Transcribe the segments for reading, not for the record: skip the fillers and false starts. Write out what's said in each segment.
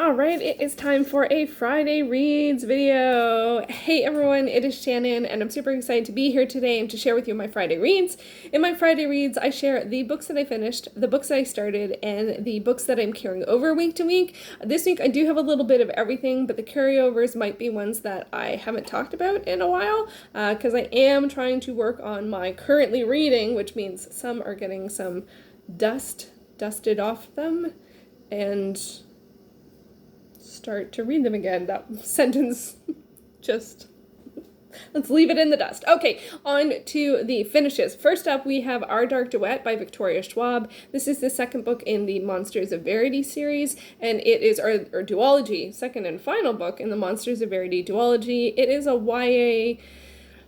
All right, it is time for a Friday Reads video. Hey everyone, it is Shannon, and I'm super excited to be here today and to share with you my Friday Reads. In my Friday Reads, I share the books that I finished, the books that I started, and the books that I'm carrying over week to week. This week I do have a little bit of everything, but the carryovers might be ones that I haven't talked about in a while, because I am trying to work on my currently reading, which means some are getting some dusted off them, and start to read them again. That sentence just, let's leave it in the dust. Okay, on to the finishes. First up, we have Our Dark Duet by Victoria Schwab. This is the second book in the Monsters of Verity series, and it is our duology, second and final book in the Monsters of Verity duology. It is a YA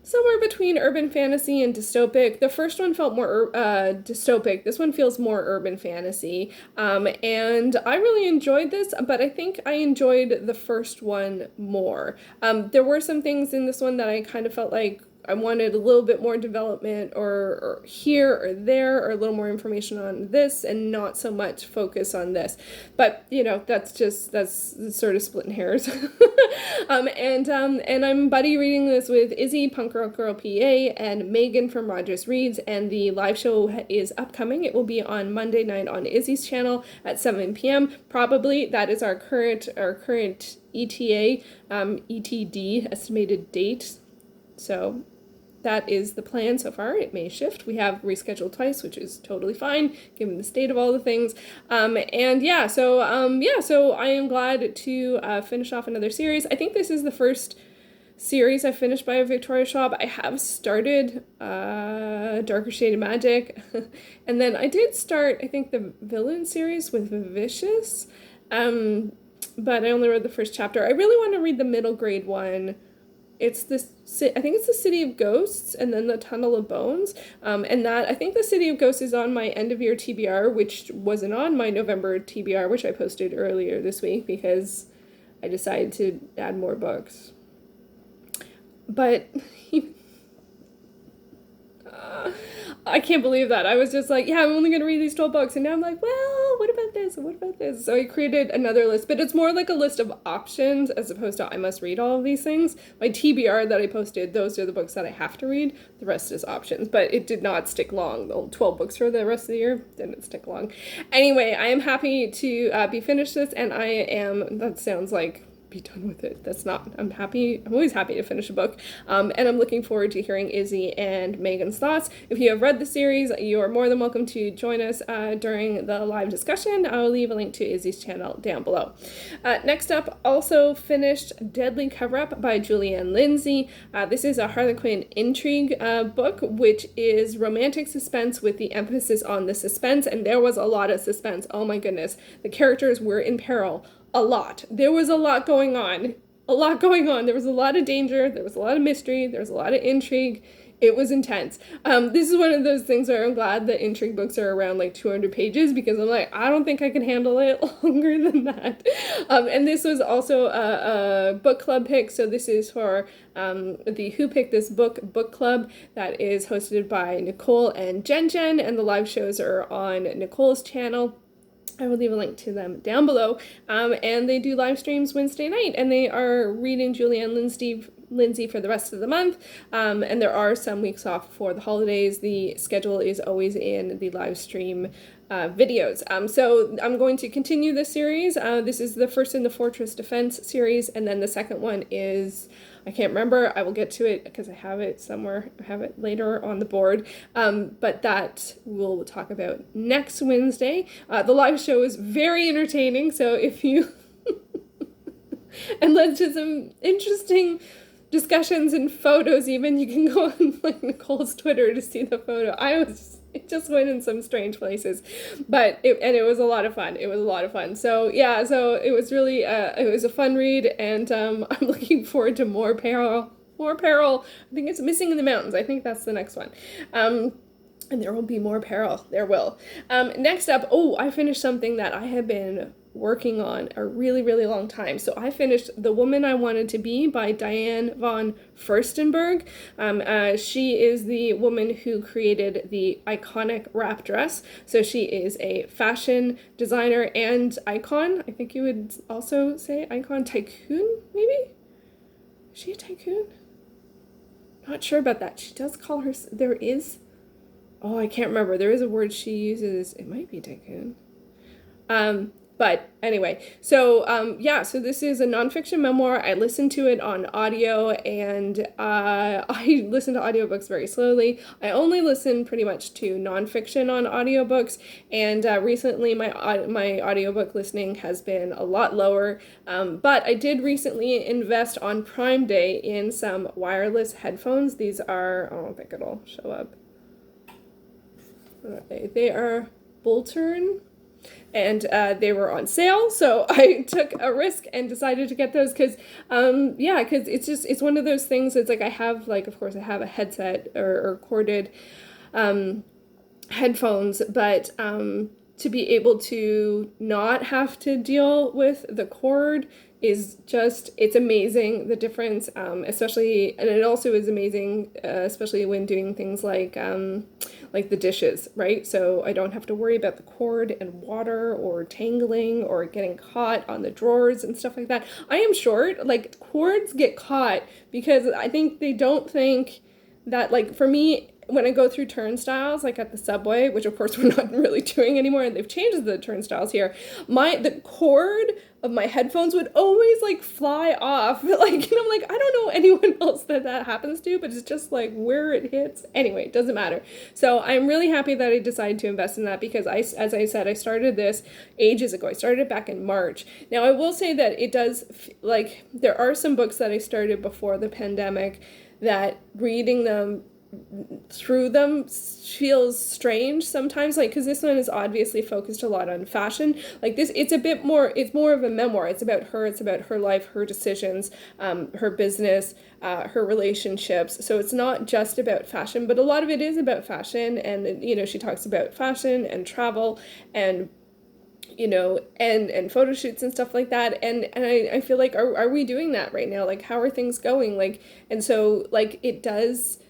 somewhere between urban fantasy and dystopic. The first one felt more dystopic. This one feels more urban fantasy. And I really enjoyed this, but I think I enjoyed the first one more. There were some things in this one that I kind of felt like I wanted a little bit more development or here or there, or a little more information on this and not so much focus on this. But, you know, that's sort of splitting hairs. And I'm buddy reading this with Izzy, Punk Rock Girl PA, and Megan from Rogers Reads, and the live show is upcoming. It will be on Monday night on Izzy's channel at 7 p.m. Probably. That is our current ETA, ETD, estimated date. So that is the plan so far. It may shift. We have rescheduled twice, which is totally fine given the state of all the things. So I am glad to finish off another series. I think this is the first series I finished by Victoria Schwab. I have started Darker Shaded Magic, and then I did start, I think, the Villain series with Vicious, but I only read the first chapter. I really want to read the middle grade one. It's this, I think it's the City of Ghosts and then the Tunnel of Bones. And that, I think the City of Ghosts is on my end of year TBR, which wasn't on my November TBR, which I posted earlier this week because I decided to add more books. But I can't believe that. I was just like, yeah, I'm only going to read these 12 books. And now I'm like, well, what about this? And what about this? So I created another list, but it's more like a list of options as opposed to I must read all of these things. My TBR that I posted, those are the books that I have to read. The rest is options, but it did not stick long. The 12 books for the rest of the year didn't stick long. Anyway, I am happy to be finished this, and I am, that sounds like be done with it. That's not, I'm always happy to finish a book, and I'm looking forward to hearing Izzy and Megan's thoughts. If you have read the series, you are more than welcome to join us during the live discussion. I'll leave a link to Izzy's channel down below. Next up, also finished Deadly Cover-Up by Julianne Lindsey. This is a Harlequin intrigue book, which is romantic suspense with the emphasis on the suspense, and there was a lot of suspense. Oh my goodness. The characters were in peril. A lot. There was a lot going on. There was a lot of danger. There was a lot of mystery. There was a lot of intrigue. It was intense. This is one of those things where I'm glad that intrigue books are around like 200 pages because I'm like, I don't think I can handle it longer than that. And this was also a book club pick. So this is for the Who Picked This book club that is hosted by Nicole and Jen, and the live shows are on Nicole's channel. I will leave a link to them down below. And they do live streams Wednesday night, and they are reading Julianne Lindsey for the rest of the month. And there are some weeks off for the holidays. The schedule is always in the live stream videos. So I'm going to continue this series. This is the first in the Fortress Defense series, and then the second one is, I can't remember. I will get to it because I have it somewhere. I have it later on the board. But that we'll talk about next Wednesday. The live show is very entertaining. So if you and led to some interesting discussions and photos even, you can go on like Nicole's Twitter to see the photo. It just went in some strange places, but it was a lot of fun. So yeah, so it was really it was a fun read, and I'm looking forward to more peril. I think it's Missing in the Mountains. I think that's the next one. And there will be more peril. There will. Next up, I finished something that I have been working on a really, really long time. So I finished The Woman I Wanted to Be by Diane von Furstenberg. She is the woman who created the iconic wrap dress. So she is a fashion designer and icon. I think you would also say icon tycoon, maybe? Is she a tycoon? Not sure about that. She does call her, there is, oh, I can't remember. There is a word she uses. It might be tycoon. But anyway, so so this is a nonfiction memoir. I listened to it on audio, and I listen to audiobooks very slowly. I only listen pretty much to nonfiction on audiobooks, and recently my audiobook listening has been a lot lower. But I did recently invest on Prime Day in some wireless headphones. These are, I don't think it'll show up. They are Boltern. And they were on sale, so I took a risk and decided to get those because it's one of those things. It's like I have, like, of course I have a headset or corded headphones, but to be able to not have to deal with the cord is just, it's amazing, the difference, especially, and it also is amazing, especially when doing things like the dishes, right? So I don't have to worry about the cord and water or tangling or getting caught on the drawers and stuff like that. I am short, like cords get caught because I think they don't think that, like, for me, when I go through turnstiles, like at the subway, which of course we're not really doing anymore, and they've changed the turnstiles here, the cord of my headphones would always like fly off. Like, and I'm like, I don't know anyone else that happens to, but it's just like where it hits. Anyway, it doesn't matter. So I'm really happy that I decided to invest in that because as I said, I started this ages ago. I started it back in March. Now I will say that it does, like, there are some books that I started before the pandemic that reading them through them feels strange sometimes, like, because this one is obviously focused a lot on fashion. Like this, it's more of a memoir. It's about her life, her decisions, her business, her relationships. So it's not just about fashion, but a lot of it is about fashion. And, you know, she talks about fashion and travel and, you know, and photo shoots and stuff like that. And I feel like, are we doing that right now? Like, how are things going? Like, and so, like, it does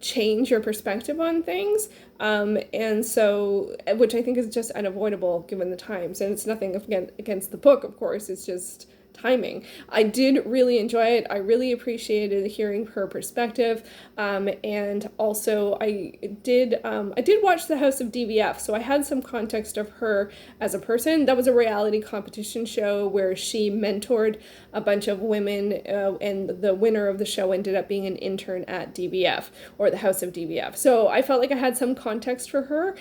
change your perspective on things, and so, which I think is just unavoidable given the times, and it's nothing against the book, of course, it's just timing. I did really enjoy it. I really appreciated hearing her perspective, and also I did watch The House of DVF, so I had some context of her as a person. That was a reality competition show where she mentored a bunch of women, and the winner of the show ended up being an intern at DVF, or the House of DVF. So I felt like I had some context for her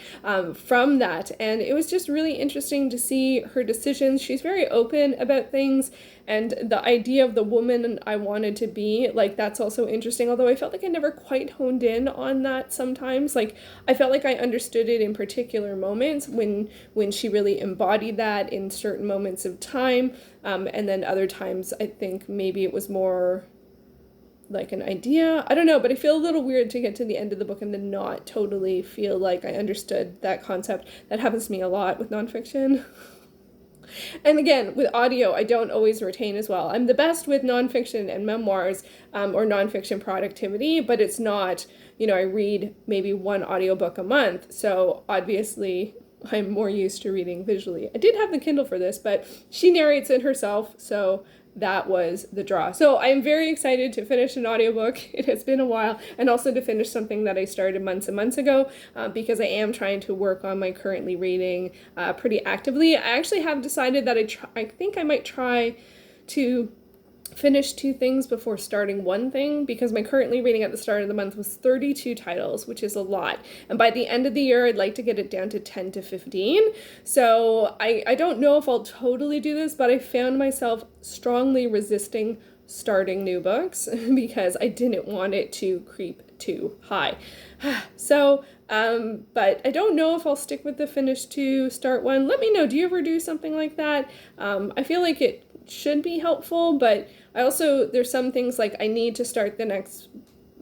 from that, and it was just really interesting to see her decisions. She's very open about things, and the idea of the woman I wanted to be, like, that's also interesting, although I felt like I never quite honed in on that sometimes. Like, I felt like I understood it in particular moments when she really embodied that in certain moments of time, and then other times I think maybe it was more like an idea. I don't know, but I feel a little weird to get to the end of the book and then not totally feel like I understood that concept. That happens to me a lot with nonfiction. And again, with audio, I don't always retain as well. I'm the best with nonfiction and memoirs, or nonfiction productivity, but it's not, you know, I read maybe one audiobook a month. So obviously I'm more used to reading visually. I did have the Kindle for this, but she narrates it herself, so that was the draw. So I'm very excited to finish an audiobook. It has been a while, and also to finish something that I started months and months ago, because I am trying to work on my currently reading pretty actively. I actually have decided that I think I might try to finish 2 things before starting one thing, because my currently reading at the start of the month was 32 titles, which is a lot. And by the end of the year, I'd like to get it down to 10 to 15. So I don't know if I'll totally do this, but I found myself strongly resisting starting new books because I didn't want it to creep too high. So, but I don't know if I'll stick with the finish 2, start 1. Let me know. Do you ever do something like that? I feel like it should be helpful, but I also, there's some things like I need to start the next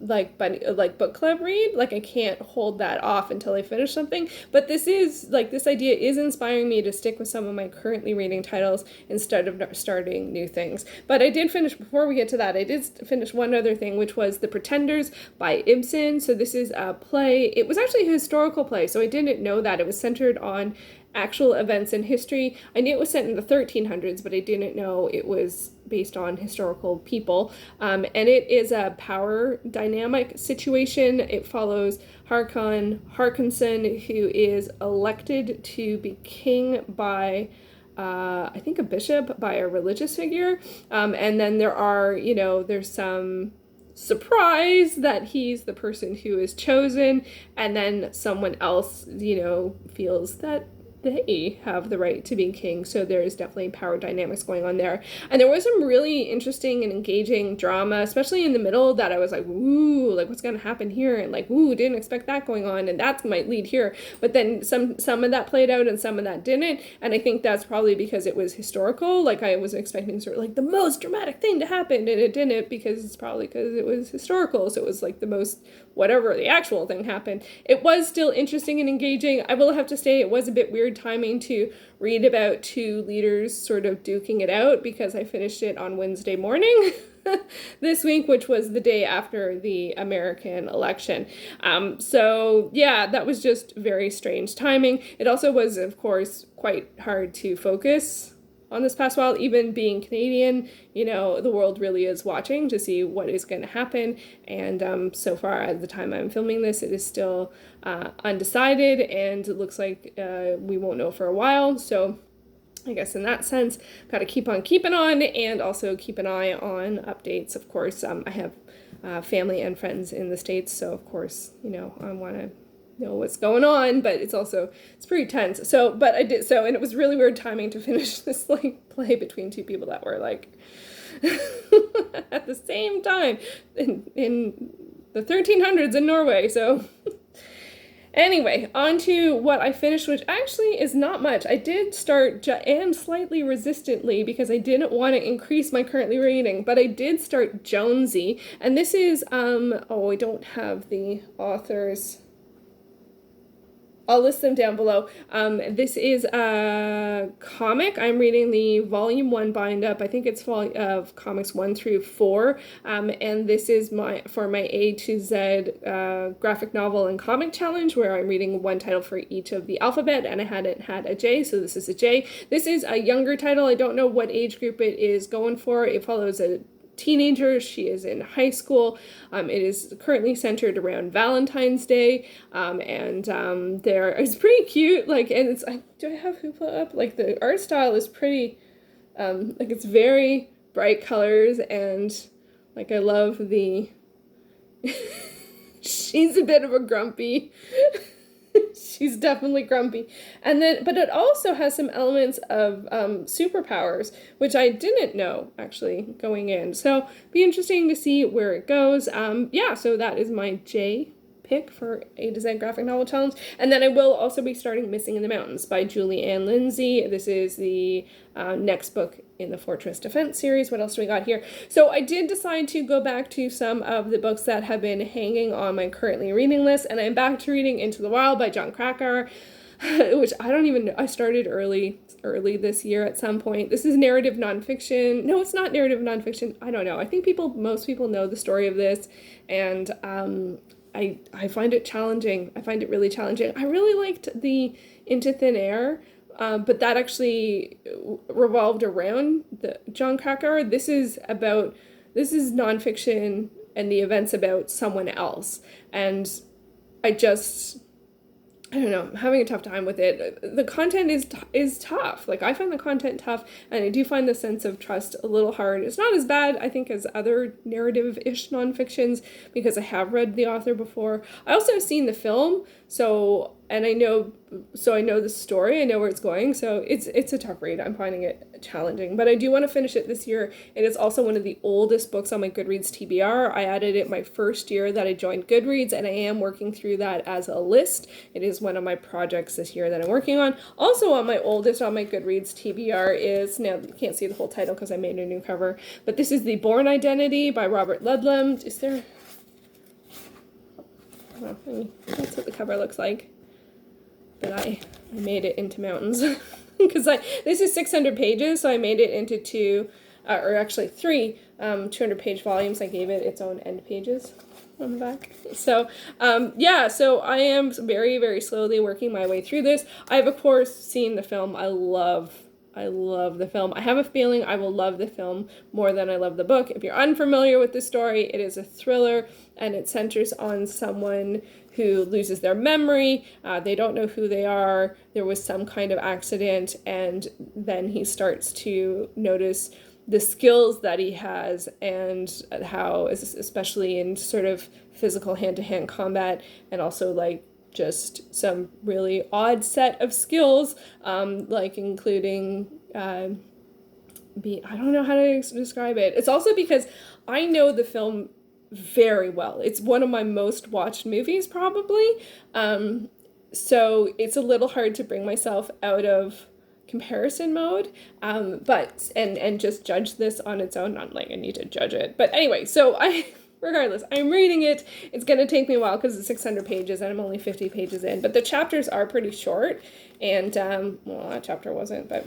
like book club read. Like I can't hold that off until I finish something. But this idea is inspiring me to stick with some of my currently reading titles instead of starting new things. But I did finish, before we get to that, I did finish one other thing, which was The Pretenders by Ibsen. So this is a play. It was actually a historical play, so I didn't know that. It was centered on actual events in history. I knew it was set in the 1300s, but I didn't know it was based on historical people. And it is a power dynamic situation. It follows Håkon Håkonsson, who is elected to be king by I think a bishop, by a religious figure. And then there's some surprise that he's the person who is chosen, and then someone else, feels that they have the right to be king. So there is definitely power dynamics going on there. And there was some really interesting and engaging drama, especially in the middle, that I was like, ooh, like what's going to happen here? And like, ooh, didn't expect that going on. And that might lead here. But then some of that played out and some of that didn't. And I think that's probably because it was historical. Like I was expecting sort of like the most dramatic thing to happen, and it didn't, because it was historical. So it was like the most, whatever the actual thing happened. It was still interesting and engaging. I will have to say it was a bit weird timing to read about two leaders sort of duking it out, because I finished it on Wednesday morning this week, which was the day after the American election. So yeah, that was just very strange timing. It also was, of course, quite hard to focus on this past while. Even being Canadian, the world really is watching to see what is going to happen. And so far, at the time I'm filming this, it is still undecided, and it looks like we won't know for a while. So I guess in that sense, got to keep on keeping on, and also keep an eye on updates. Of course, I have family and friends in the States, so of course, I want to know what's going on, but it's pretty tense. So, but I did so, and it was really weird timing to finish this like play between two people that were like at the same time in the 1300s in Norway. So anyway, on to what I finished, which actually is not much. I did start, and slightly resistantly, because I didn't want to increase my currently reading, but I did start Jonesy, and this is I don't have the authors. I'll list them down below. This is a comic. I'm reading the volume 1 bind up. I think it's of comics 1 through 4. And this is for my A to Z graphic novel and comic challenge, where I'm reading one title for each of the alphabet, and I hadn't had a J, so this is a J. This is a younger title. I don't know what age group it is going for. It follows a teenager. She is in high school. It is currently centered around Valentine's Day, and it's pretty cute. Like, and it's do I have Hoopla up? Like, the art style is pretty, like, it's very bright colors, and like I love the. She's a bit of a grumpy. She's definitely grumpy. But it also has some elements of superpowers, which I didn't know, actually, going in. So, be interesting to see where it goes. So that is my J pick for A to Z graphic novel challenge. And then I will also be starting Missing in the Mountains by Julie Ann Lindsey. This is the next book in the Fortress Defense series. What else do we got here? So I did decide to go back to some of the books that have been hanging on my currently reading list, and I'm back to reading Into the Wild by Jon Krakauer, which I don't even know. I started early this year at some point. This is narrative nonfiction. No, it's not narrative nonfiction. I don't know. I think most people know the story of this, and I find it challenging. I find it really challenging. I really liked the Into Thin Air, but that actually revolved around the Jon Krakauer. This is nonfiction and the events about someone else. And I don't know, I'm having a tough time with it. The content is tough. Like, I find the content tough, and I do find the sense of trust a little hard. It's not as bad, I think, as other narrative-ish nonfictions, because I have read the author before. I also have seen the film, I know the story, I know where it's going, so it's a tough read. I'm finding it challenging, but I do want to finish it this year. It is also one of the oldest books on my Goodreads TBR. I added it my first year that I joined Goodreads, and I am working through that as a list. It is one of my projects this year that I'm working on. Also on my oldest on my Goodreads TBR is, now you can't see the whole title because I made a new cover, but this is The Born Identity by Robert Ludlum. don't know, that's what the cover looks like. But I made it into mountains. Because this is 600 pages, so I made it into or actually three 200-page volumes. I gave it its own end pages on the back. So, so I am very, very slowly working my way through this. I've, of course, seen the film. I love the film. I have a feeling I will love the film more than I love the book. If you're unfamiliar with the story, it is a thriller, and it centers on someone who loses their memory. They don't know who they are. There was some kind of accident, and then he starts to notice the skills that he has, and how, especially in sort of physical hand-to-hand combat, and also like just some really odd set of skills, like including, I don't know how to describe it. It's also because I know the film very well. It's one of my most watched movies, probably. So it's a little hard to bring myself out of comparison mode, but just judge this on its own. Not like I need to judge it, but anyway, so regardless, I'm reading it. It's going to take me a while because it's 600 pages and I'm only 50 pages in, but the chapters are pretty short, and well, that chapter wasn't, but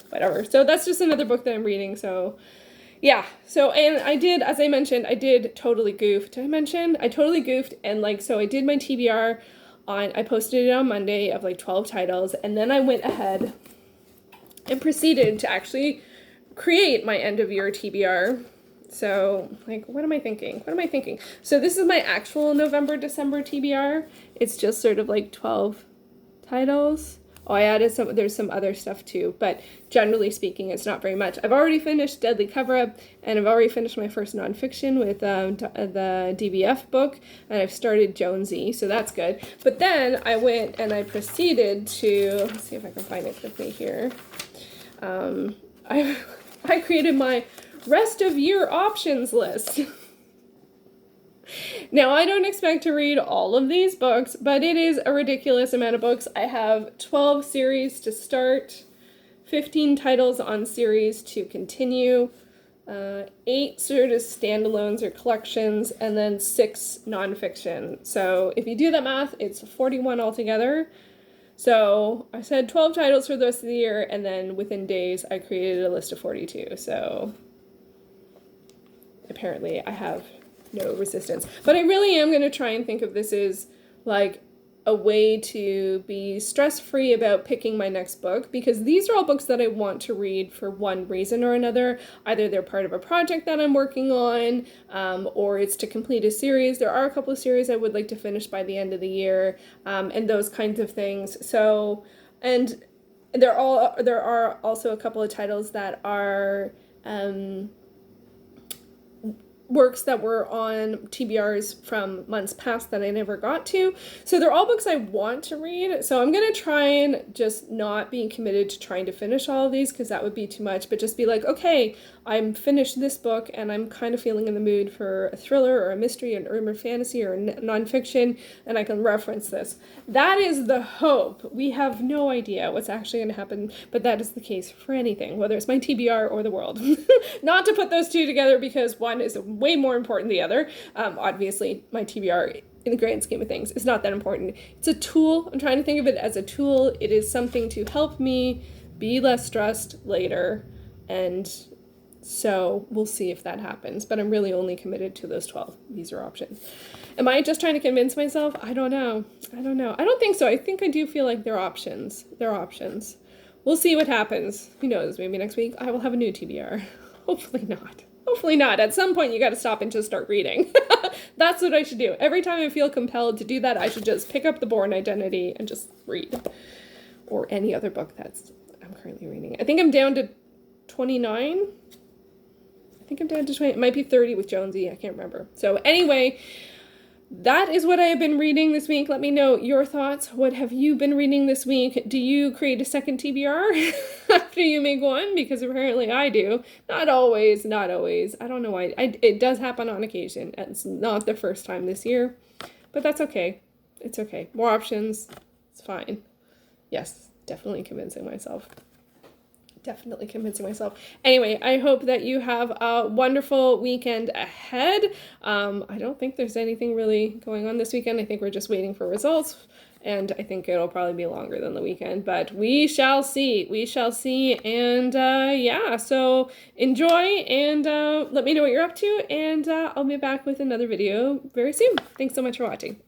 whatever. So that's just another book that I'm reading. So yeah, so, and I did, as I mentioned, I did totally goof. Did I mention? I totally goofed, and like, so I did my TBR I posted it on Monday of like 12 titles, and then I went ahead and proceeded to actually create my end of year TBR. So, like, what am I thinking? So this is my actual November, December TBR. It's just sort of like 12 titles. Oh, I added there's some other stuff too, but generally speaking, it's not very much. I've already finished Deadly Cover-Up, and I've already finished my first nonfiction with the DBF book, and I've started Jonesy, so that's good. But then I went and I proceeded to, let's see if I can find it quickly here. I created my rest of year options list. Now, I don't expect to read all of these books, but it is a ridiculous amount of books. I have 12 series to start, 15 titles on series to continue, 8 sort of standalones or collections, and then 6 nonfiction. So if you do that math, it's 41 altogether. So I said 12 titles for the rest of the year, and then within days, I created a list of 42. So apparently I have no resistance. But I really am going to try and think of this as like a way to be stress-free about picking my next book, because these are all books that I want to read for one reason or another. Either they're part of a project that I'm working on, or it's to complete a series. There are a couple of series I would like to finish by the end of the year, and those kinds of things. So, and there are also a couple of titles that are works that were on TBRs from months past that I never got to. So they're all books I want to read. So I'm going to try and just not being committed to trying to finish all of these, because that would be too much, but just be like, okay, I'm finished this book and I'm kind of feeling in the mood for a thriller or a mystery, an urban fantasy or a nonfiction, and I can reference this. That is the hope. We have no idea what's actually going to happen, but that is the case for anything, whether it's my TBR or the world. Not to put those two together, because one is way more important than the other. Obviously, my TBR, in the grand scheme of things, is not that important. It's a tool. I'm trying to think of it as a tool. It is something to help me be less stressed later, and so we'll see if that happens. But I'm really only committed to those 12. These are options. Am I just trying to convince myself? I don't know. I don't think so. I think I do feel like they're options. They're options. We'll see what happens. Who knows? Maybe next week I will have a new TBR. Hopefully not. Hopefully not. At some point, you got to stop and just start reading. That's what I should do. Every time I feel compelled to do that, I should just pick up The Bourne Identity and just read. Or any other book I'm currently reading. I think I'm down to 29. I think I'm down to 20. It might be 30 with Jonesy. I can't remember. So anyway, that is what I have been reading this week. Let me know your thoughts. What have you been reading this week? Do you create a second TBR after you make one? Because apparently I do. Not always. I don't know why. It does happen on occasion. It's not the first time this year, but that's okay. It's okay. More options. It's fine. Yes, definitely convincing myself. Definitely convincing myself. Anyway, I hope that you have a wonderful weekend ahead. I don't think there's anything really going on this weekend. I think we're just waiting for results, and I think it'll probably be longer than the weekend, but we shall see. We shall see. And yeah, so enjoy, and let me know what you're up to, and I'll be back with another video very soon. Thanks so much for watching.